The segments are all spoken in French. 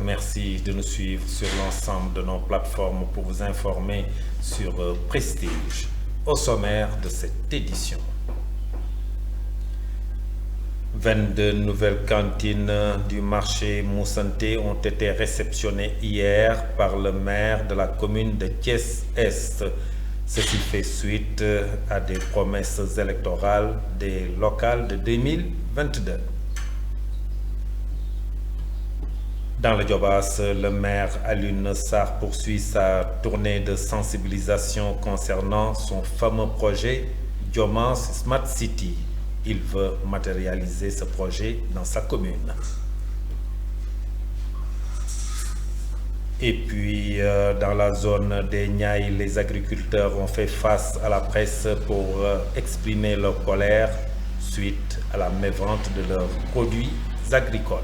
Merci de nous suivre sur l'ensemble de nos plateformes pour vous informer sur Prestige. Au sommaire de cette édition, 22 nouvelles cantines du marché Moussanté ont été réceptionnées hier par le maire de la commune de Thiès-Est. Ceci fait suite à des promesses électorales des locales de 2022. Dans le Diobass, le maire Alioune Sarr poursuit sa tournée de sensibilisation concernant son fameux projet Diomass Smart City. Il veut matérialiser ce projet dans sa commune. Et puis, dans la zone des Niayes, les agriculteurs ont fait face à la presse pour exprimer leur colère suite à la mévente de leurs produits agricoles.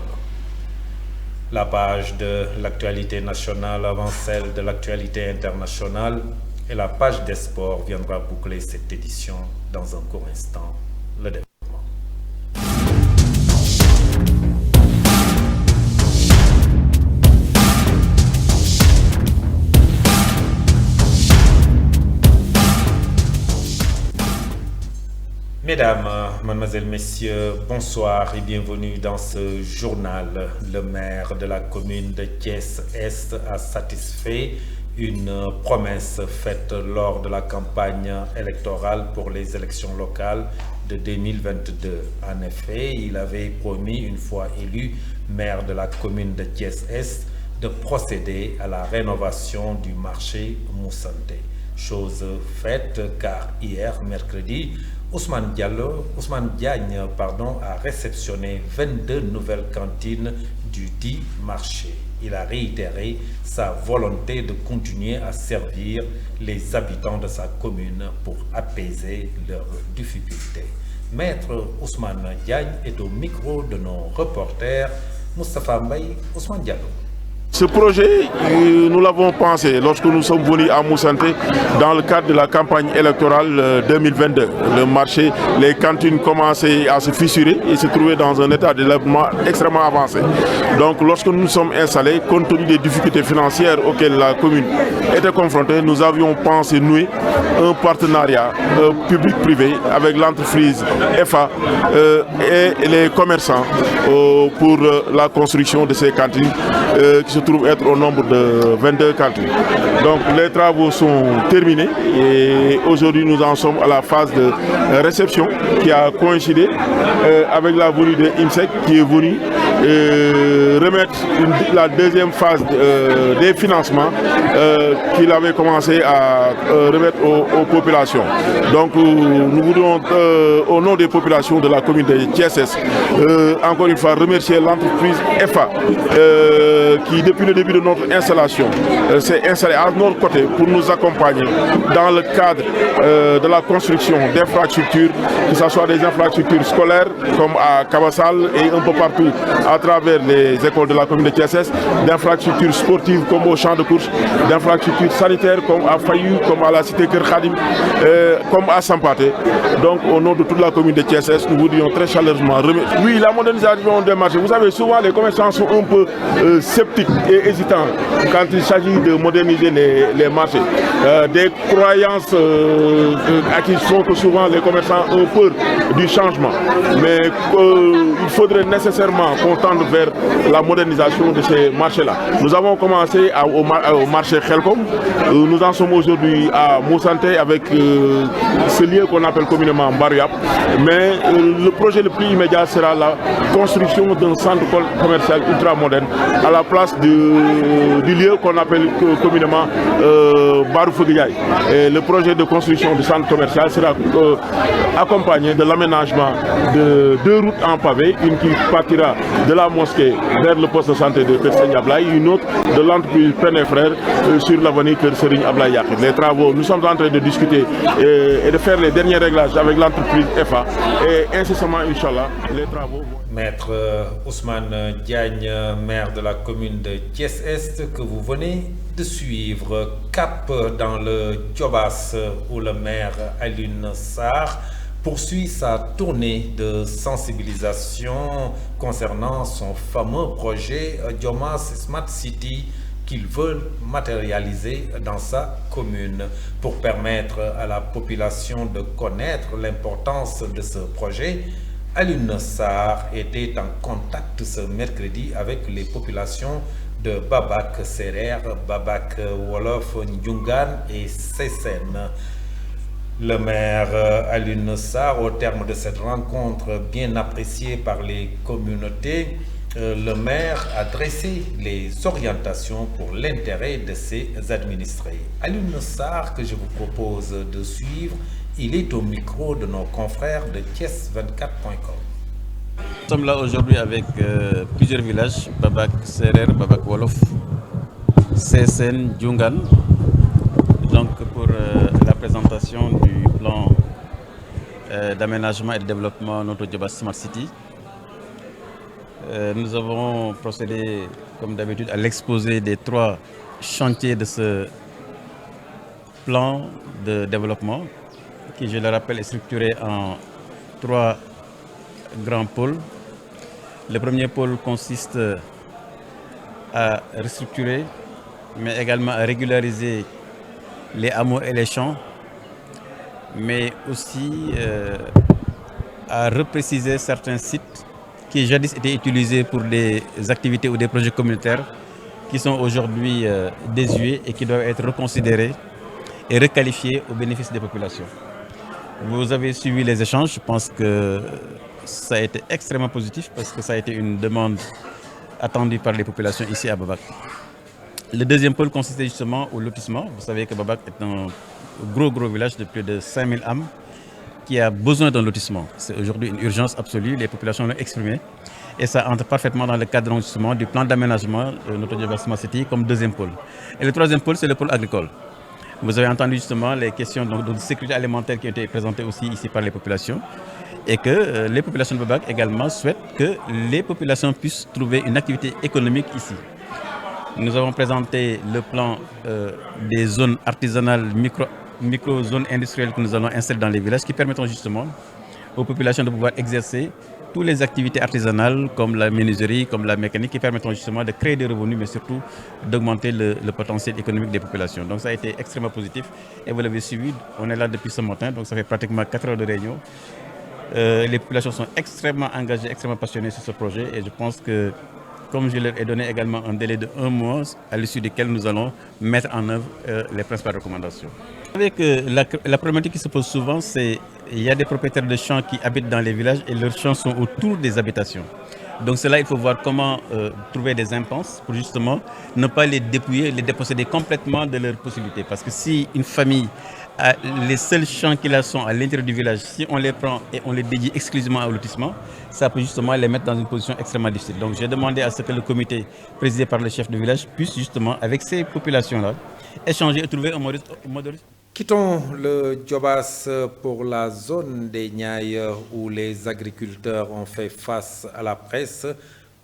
La page de l'actualité nationale avant celle de l'actualité internationale et la page des sports viendra boucler cette édition dans un court instant. Le développement. Mesdames, Mademoiselles, Messieurs, bonsoir et bienvenue dans ce journal. Le maire de la commune de Thiès-Est a satisfait une promesse faite lors de la campagne électorale pour les élections locales de 2022. En effet, il avait promis, une fois élu maire de la commune de Thiès-Est, de procéder à la rénovation du marché Moussanté. Chose faite car hier, mercredi, Ousmane Diagne a réceptionné 22 nouvelles cantines du dit marché. Il a réitéré sa volonté de continuer à servir les habitants de sa commune pour apaiser leurs difficultés. Maître Ousmane Diagne est au micro de nos reporters Moustapha Mbaye, Ousmane Diallo. Ce projet, nous l'avons pensé lorsque nous sommes venus à Moussanté dans le cadre de la campagne électorale 2022. Le marché, les cantines commençaient à se fissurer et se trouvaient dans un état de développement extrêmement avancé. Donc lorsque nous nous sommes installés, compte tenu des difficultés financières auxquelles la commune était confrontée, nous avions pensé nouer un partenariat public-privé avec l'entreprise FA et les commerçants pour la construction de ces cantines qui se trouve être au nombre de 22 cantines. Donc les travaux sont terminés et aujourd'hui nous en sommes à la phase de réception qui a coïncidé avec la venue de IMSEC qui est venu remettre la deuxième phase des financements qu'il avait commencé à remettre aux populations. Donc nous voudrions au nom des populations de la commune de Thiès-Est encore une fois remercier l'entreprise FA qui depuis le début de notre installation s'est installée à notre côté pour nous accompagner dans le cadre de la construction d'infrastructures, que ce soit des infrastructures scolaires comme à Kabassal et un peu partout à travers les écoles de la commune de Thiès-Est, d'infrastructures sportives comme au champ de course, d'infrastructures sanitaires comme à Fayou, comme à la cité Kër Khadim, comme à Sampaté. Donc au nom de toute la commune de Thiès-Est, nous voudrions très chaleureusement remercier. Oui, la modernisation des marchés. Vous savez, souvent les commerçants sont un peu sceptiques et hésitants quand il s'agit de moderniser les marchés. Des croyances qui font que souvent les commerçants ont peur du changement. Mais il faudrait nécessairement qu'on tende vers la modernisation de ces marchés-là. Nous avons commencé au marché Khelkom. Nous en sommes aujourd'hui à Moussanté avec ce lieu qu'on appelle communément Mbariap. Mais le projet le plus immédiat sera la construction d'un centre commercial ultra moderne à la place du lieu qu'on appelle communément Baroufouguiaï. Le projet de construction du centre commercial sera accompagné de l'aménagement de 2 routes en pavé, une qui partira de la mosquée vers le poste de santé de Kër Ablaye, une autre de l'entreprise Pen et Frères sur l'avenue Kër Ablaye. Les travaux, nous sommes en train de discuter et de faire les derniers réglages avec l'entreprise FA et incessamment, Inch'Allah, les travaux vont... Maître Ousmane Diagne, maire de la commune de Thiès-Est, que vous venez de suivre. Cap dans le Diobass où le maire Alioune Sarr poursuit sa tournée de sensibilisation concernant son fameux projet Diomass Smart City qu'il veut matérialiser dans sa commune. Pour permettre à la population de connaître l'importance de ce projet, Alioune Sarr était en contact ce mercredi avec les populations de Babak Serer, Babak Wolof, Ndioungane et Sessène. Le maire Alioune Sarr, au terme de cette rencontre bien appréciée par les communautés, le maire a dressé les orientations pour l'intérêt de ses administrés. Alioune Sarr, que je vous propose de suivre, il est au micro de nos confrères de Thiès24.com. Nous sommes là aujourd'hui avec plusieurs villages, Babak Serer, Babak Wolof, Sessène, Ndioungane, donc pour la présentation du plan d'aménagement et de développement notre Diomass Smart City. Nous avons procédé, comme d'habitude, à l'exposé des 3 chantiers de ce plan de développement, qui, je le rappelle, est structuré en 3 grands pôles. Le premier pôle consiste à restructurer, mais également à régulariser les hameaux et les champs, mais aussi à repréciser certains sites qui jadis étaient utilisés pour des activités ou des projets communautaires qui sont aujourd'hui désuets et qui doivent être reconsidérés et requalifiés au bénéfice des populations. Vous avez suivi les échanges, je pense que ça a été extrêmement positif parce que ça a été une demande attendue par les populations ici à Babak. Le deuxième pôle consistait justement au lotissement. Vous savez que Babak est un gros village de plus de 5000 âmes qui a besoin d'un lotissement. C'est aujourd'hui une urgence absolue, les populations l'ont exprimé. Et ça entre parfaitement dans le cadre justement du plan d'aménagement de notre Diomass Smart City comme deuxième pôle. Et le troisième pôle, c'est le pôle agricole. Vous avez entendu justement les questions de sécurité alimentaire qui ont été présentées aussi ici par les populations. Et que les populations de Babak également souhaitent que les populations puissent trouver une activité économique ici. Nous avons présenté le plan des zones artisanales, micro-zones industrielles que nous allons installer dans les villages qui permettront justement aux populations de pouvoir exercer toutes les activités artisanales comme la menuiserie, comme la mécanique qui permettront justement de créer des revenus mais surtout d'augmenter le potentiel économique des populations. Donc ça a été extrêmement positif et vous l'avez suivi, on est là depuis ce matin, donc ça fait pratiquement 4 heures de réunion. Les populations sont extrêmement engagées, extrêmement passionnées sur ce projet et je pense que comme je leur ai donné également un délai de 1 mois à l'issue duquel nous allons mettre en œuvre les principales recommandations. Vous savez que la problématique qui se pose souvent, c'est qu'il y a des propriétaires de champs qui habitent dans les villages et leurs champs sont autour des habitations. Donc c'est là il faut voir comment trouver des impenses pour justement ne pas les dépouiller, les déposséder complètement de leurs possibilités. Parce que si une famille a les seuls champs qui sont à l'intérieur du village, si on les prend et on les dédie exclusivement au lotissement, ça peut justement les mettre dans une position extrêmement difficile. Donc j'ai demandé à ce que le comité présidé par le chef de village puisse justement, avec ces populations-là, échanger et trouver un mode. Quittons le Diomass pour la zone des Niayes où les agriculteurs ont fait face à la presse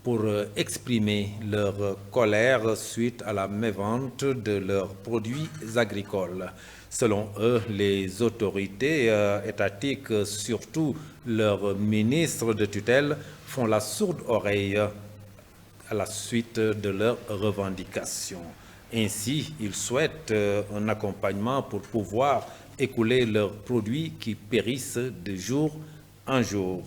pour exprimer leur colère suite à la mévente de leurs produits agricoles. Selon eux, les autorités étatiques, surtout leurs ministres de tutelle, font la sourde oreille à la suite de leurs revendications. Ainsi, ils souhaitent un accompagnement pour pouvoir écouler leurs produits qui périssent de jour en jour.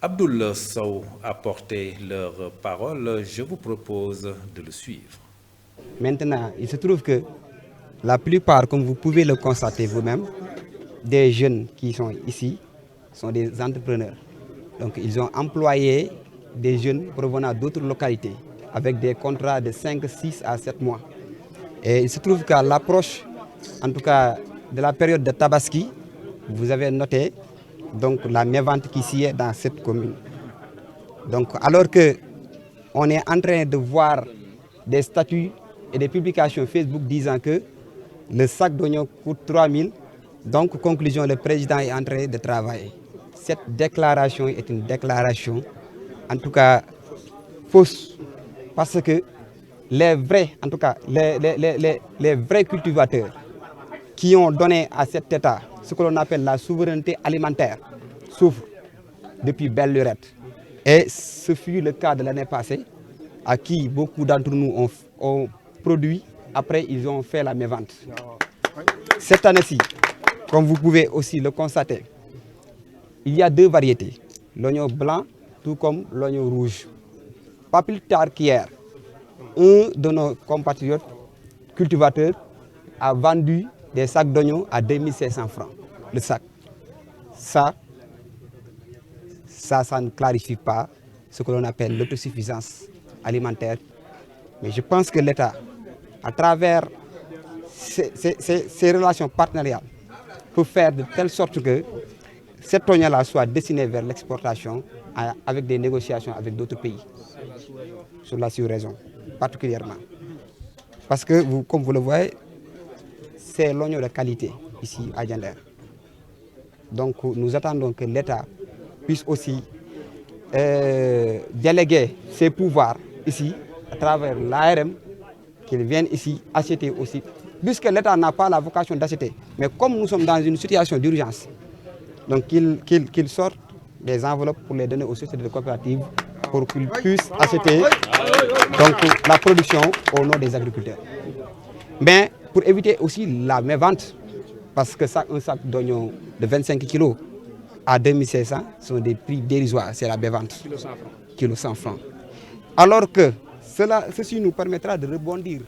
Abdoul Sow a porté leurs paroles. Je vous propose de le suivre. Maintenant, il se trouve que la plupart, comme vous pouvez le constater vous-même, des jeunes qui sont ici sont des entrepreneurs. Donc, ils ont employé des jeunes provenant d'autres localités avec des contrats de 5, 6 à 7 mois. Et il se trouve qu'à l'approche, en tout cas, de la période de Tabaski, vous avez noté donc, la mévente qui s'y est dans cette commune. Donc, alors qu'on est en train de voir des statuts et des publications Facebook disant que le sac d'oignon coûte 3 000, donc, conclusion, le président est en train de travailler. Cette déclaration est une déclaration, en tout cas, fausse. Parce que les vrais, en tout cas, les vrais cultivateurs qui ont donné à cet État ce que l'on appelle la souveraineté alimentaire, souffre depuis belle lurette. Et ce fut le cas de l'année passée, à qui beaucoup d'entre nous ont produit, après ils ont fait la mévente. Cette année-ci, comme vous pouvez aussi le constater, il y a deux variétés, l'oignon blanc tout comme l'oignon rouge. Pas plus tard qu'hier, un de nos compatriotes cultivateurs a vendu des sacs d'oignons à 2500 francs le sac. Ça ne clarifie pas ce que l'on appelle l'autosuffisance alimentaire. Mais je pense que l'État, à travers ces relations partenariales, peut faire de telle sorte que cet oignon-là soit destiné vers l'exportation avec des négociations avec d'autres pays, sur la sous-région particulièrement. Parce que, comme vous le voyez, c'est l'oignon de qualité ici à Diender. Donc nous attendons que l'État puisse aussi déléguer ses pouvoirs ici, à travers l'ARM, qu'ils viennent ici acheter aussi. Puisque l'État n'a pas la vocation d'acheter, mais comme nous sommes dans une situation d'urgence, donc qu'ils sortent des enveloppes pour les donner aux sociétés coopératives pour qu'ils puissent acheter donc, la production au nom des agriculteurs. Mais pour éviter aussi la mévente, parce que un sac d'oignons de 25 kg à 2500 sont des prix dérisoires, c'est la mévente. Kilo 100 francs. Alors que ceci nous permettra de rebondir.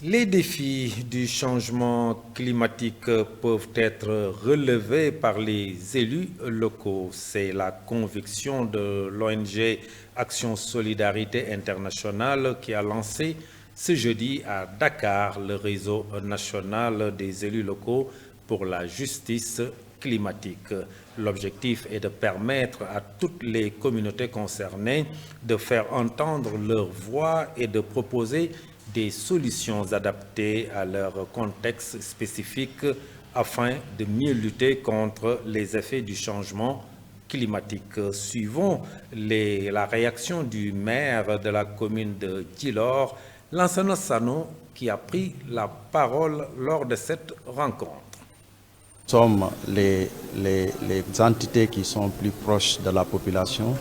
Les défis du changement climatique peuvent être relevés par les élus locaux. C'est la conviction de l'ONG Action Solidarité Internationale qui a lancé ce jeudi à Dakar le réseau national des élus locaux pour la justice climatique. L'objectif est de permettre à toutes les communautés concernées de faire entendre leur voix et de proposer des solutions adaptées à leur contexte spécifique afin de mieux lutter contre les effets du changement climatique. Suivons la réaction du maire de la commune de Djilor, Lansana Sano, qui a pris la parole lors de cette rencontre. Nous sommes les entités qui sont plus proches de la population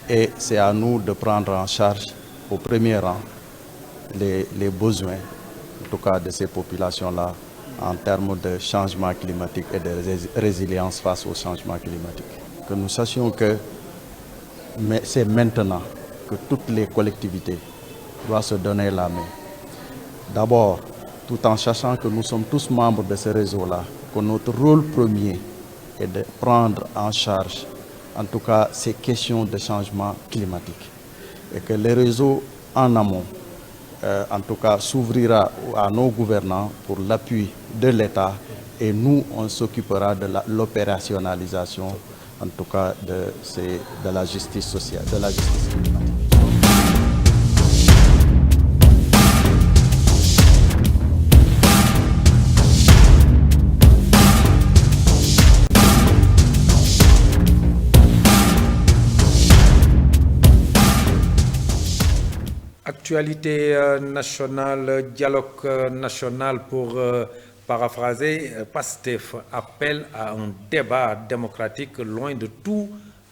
et c'est à nous de prendre en charge au premier rang les besoins, en tout cas de ces populations-là, en termes de changement climatique et de résilience face au changement climatique. Que nous sachions que c'est maintenant que toutes les collectivités doivent se donner la main. D'abord, tout en sachant que nous sommes tous membres de ce réseau-là, que notre rôle premier est de prendre en charge, en tout cas, ces questions de changement climatique. Et que le réseau en amont, en tout cas, s'ouvrira à nos gouvernants pour l'appui de l'État et nous, on s'occupera de l'opérationnalisation, en tout cas, de la justice sociale, de la justice climatique. Actualité nationale, dialogue national pour paraphraser, PASTEF appelle à un débat démocratique loin de tout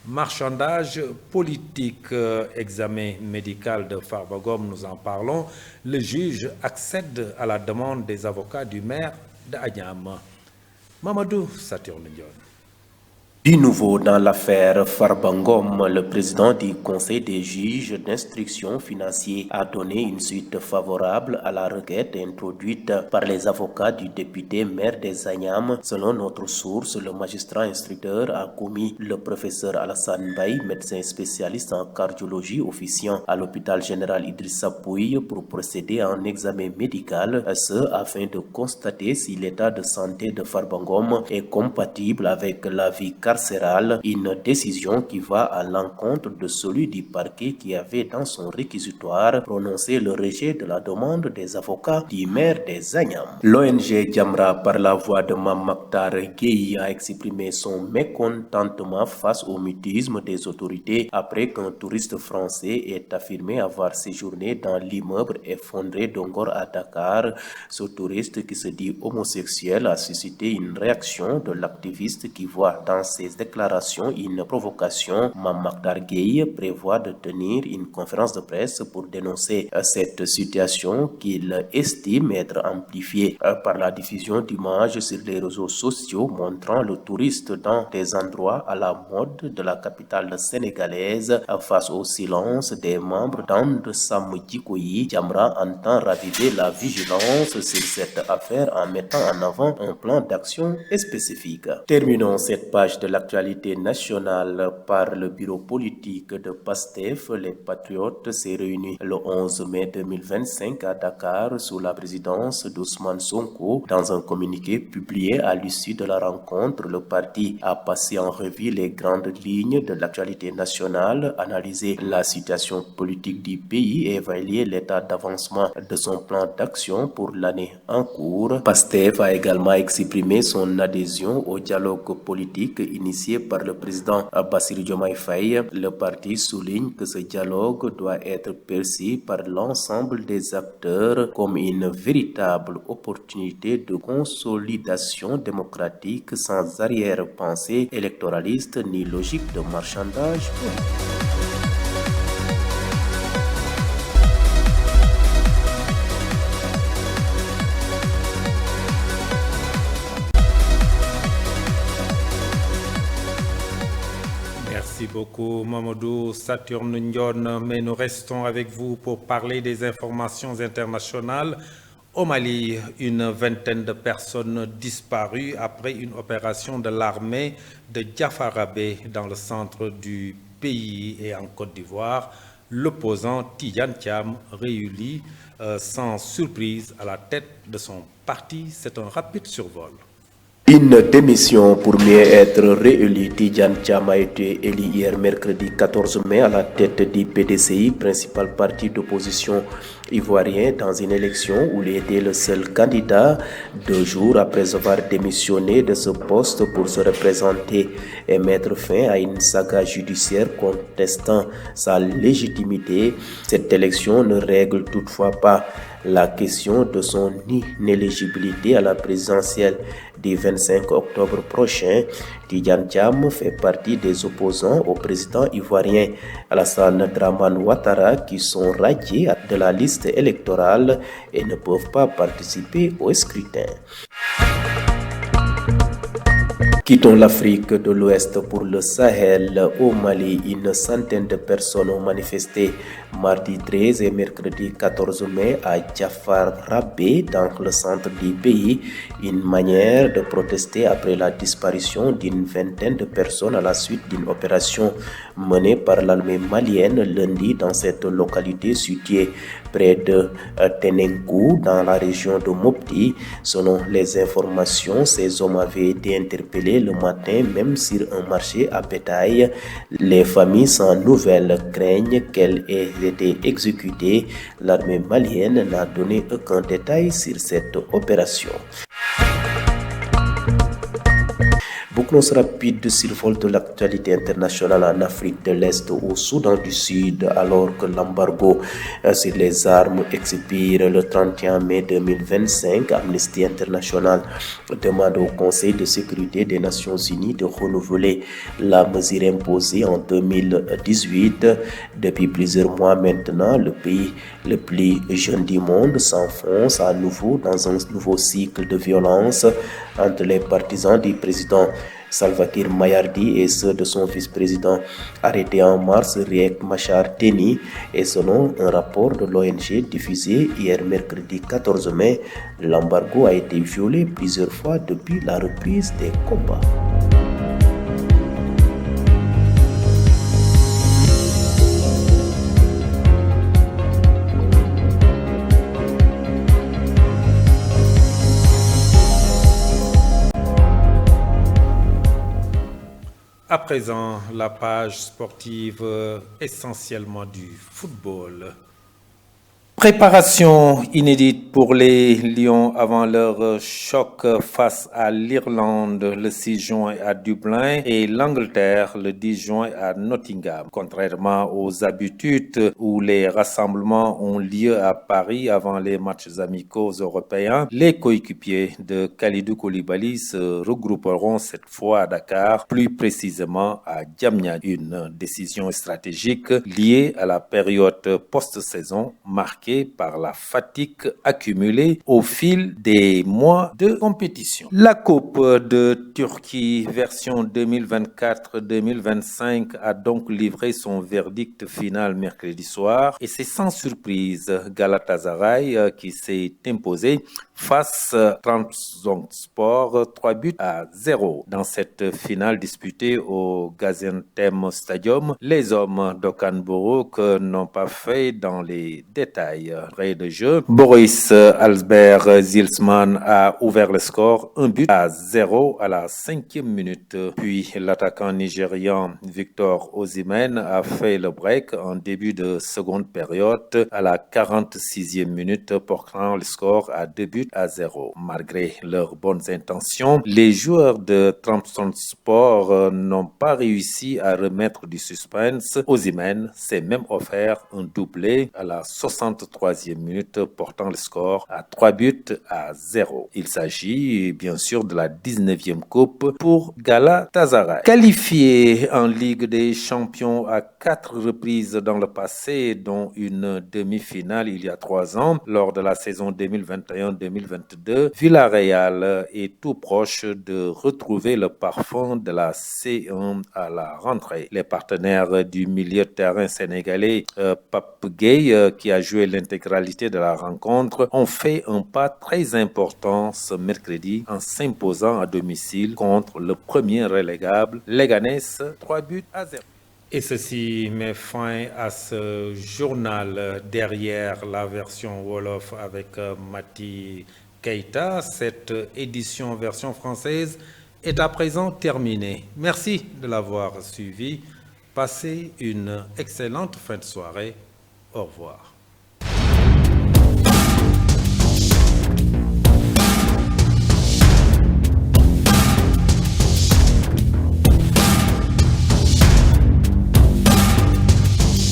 marchandage politique. Examen médical de Farba Ngom, nous en parlons. Le juge accède à la demande des avocats du maire d'Agnam. Mamadou Saturne Dione. Du nouveau dans l'affaire Farba Ngom, le président du Conseil des juges d'instruction financier a donné une suite favorable à la requête introduite par les avocats du député maire des Agnam. Selon notre source, le magistrat instructeur a commis le professeur Alassane Baye, médecin spécialiste en cardiologie officiant à l'hôpital général Idrissa Pouye, pour procéder à un examen médical, ce afin de constater si l'état de santé de Farba Ngom est compatible avec la vie cardiaque carcérale, une décision qui va à l'encontre de celui du parquet qui avait dans son réquisitoire prononcé le rejet de la demande des avocats du maire des Agnam. L'ONG Jamra, par la voix de Mame Mactar Gueye, a exprimé son mécontentement face au mutisme des autorités après qu'un touriste français ait affirmé avoir séjourné dans l'immeuble effondré d'Ongor à Dakar. Ce touriste qui se dit homosexuel a suscité une réaction de l'activiste qui voit dans ses déclarations une provocation. Mame Mactar Gueye prévoit de tenir une conférence de presse pour dénoncer cette situation qu'il estime être amplifiée par la diffusion d'images sur les réseaux sociaux montrant le touriste dans des endroits à la mode de la capitale sénégalaise. Face au silence des membres d'And Sam Djikoyi, Jamra entend raviver la vigilance sur cette affaire en mettant en avant un plan d'action spécifique. Terminons cette page de l'actualité nationale par le bureau politique de PASTEF. Les Patriotes s'est réuni le 11 mai 2025 à Dakar sous la présidence d'Ousmane Sonko. Dans un communiqué publié à l'issue de la rencontre, le parti a passé en revue les grandes lignes de l'actualité nationale, analysé la situation politique du pays et évalué l'état d'avancement de son plan d'action pour l'année en cours. PASTEF a également exprimé son adhésion au dialogue politique initié par le président Bassirou Diomaye Faye. Le parti souligne que ce dialogue doit être perçu par l'ensemble des acteurs comme une véritable opportunité de consolidation démocratique sans arrière-pensée électoraliste ni logique de marchandage politique. Merci beaucoup Mamadou Saturne Ndion, mais nous restons avec vous pour parler des informations internationales. Au Mali, une vingtaine de personnes disparues après une opération de l'armée de Diafarabé dans le centre du pays et en Côte d'Ivoire. L'opposant Tidjane Thiam réélu sans surprise à la tête de son parti. C'est un rapide survol. Une démission pour mieux être réélu. Tidjane Thiam a été élu hier mercredi 14 mai à la tête du PDCI, principal parti d'opposition ivoirien, dans une élection où il était le seul candidat 2 jours après avoir démissionné de ce poste pour se représenter et mettre fin à une saga judiciaire contestant sa légitimité. Cette élection ne règle toutefois pas la question de son inéligibilité à la présidentielle du 25 octobre prochain. Tidjane Thiam fait partie des opposants au président ivoirien Alassane Dramane Ouattara qui sont radiés de la liste électorale et ne peuvent pas participer au scrutin. Quittons l'Afrique de l'Ouest pour le Sahel. Au Mali, une centaine de personnes ont manifesté mardi 13 et mercredi 14 mai à Diafarabé, dans le centre du pays, une manière de protester après la disparition d'une vingtaine de personnes à la suite d'une opération menée par l'armée malienne lundi dans cette localité située près de Tenenkou, dans la région de Mopti. Selon les informations, ces hommes avaient été interpellés le matin même sur un marché à bétail. Les familles sans nouvelles craignent qu'elles aient été exécutées. L'armée malienne n'a donné aucun détail sur cette opération. Bouclons rapide survol de l'actualité internationale en Afrique de l'Est, au Soudan du Sud, alors que l'embargo sur les armes expire le 31 mai 2025. Amnesty International demande au Conseil de sécurité des Nations Unies de renouveler la mesure imposée en 2018. Depuis plusieurs mois maintenant, le pays le plus jeune du monde s'enfonce à nouveau dans un nouveau cycle de violence entre les partisans du président Salva Kiir Mayardi et ceux de son vice-président arrêté en mars, Riek Machar Teni. Et selon un rapport de l'ONG diffusé hier mercredi 14 mai, l'embargo a été violé plusieurs fois depuis la reprise des combats. À présent, la page sportive essentiellement du football. Préparation inédite pour les Lions avant leur choc face à l'Irlande le 6 juin à Dublin et l'Angleterre le 10 juin à Nottingham. Contrairement aux habitudes où les rassemblements ont lieu à Paris avant les matchs amicaux européens, les coéquipiers de Kalidou Koulibaly se regrouperont cette fois à Dakar, plus précisément à Diamniadio. Une décision stratégique liée à la période post-saison marquée par la fatigue accumulée au fil des mois de compétition. La Coupe de Turquie version 2024-2025 a donc livré son verdict final mercredi soir et c'est sans surprise Galatasaray qui s'est imposé face à Trabzonspor 3-0. Dans cette finale disputée au Gaziantep Stadium, les hommes d'Okan Buruk n'ont pas fait dans les détails. Près de jeu, Boris Albert Zilsman a ouvert le score 1-0 à la 5e minute. Puis l'attaquant nigérian Victor Osimhen a fait le break en début de seconde période à la 46e minute, portant le score à 2-0. Malgré leurs bonnes intentions, les joueurs de Trabzonspor n'ont pas réussi à remettre du suspense. Osimhen s'est même offert un doublé à la 63e minute, portant le score à 3-0. Il s'agit bien sûr de la 19e coupe pour Galatasaray. Qualifié en Ligue des Champions à 4 reprises dans le passé, dont une demi-finale il y a 3 ans, lors de la saison 2021-2022, Villarreal est tout proche de retrouver le parfum de la C1 à la rentrée. Les partenaires du milieu de terrain sénégalais Pape Gueye, qui a joué l'intégralité de la rencontre, ont fait un pas très important ce mercredi en s'imposant à domicile contre le premier relégable Leganés 3-0. Et ceci met fin à ce journal derrière la version Wolof avec Mati Keita. Cette édition version française est à présent terminée. Merci de l'avoir suivi. Passez une excellente fin de soirée. Au revoir.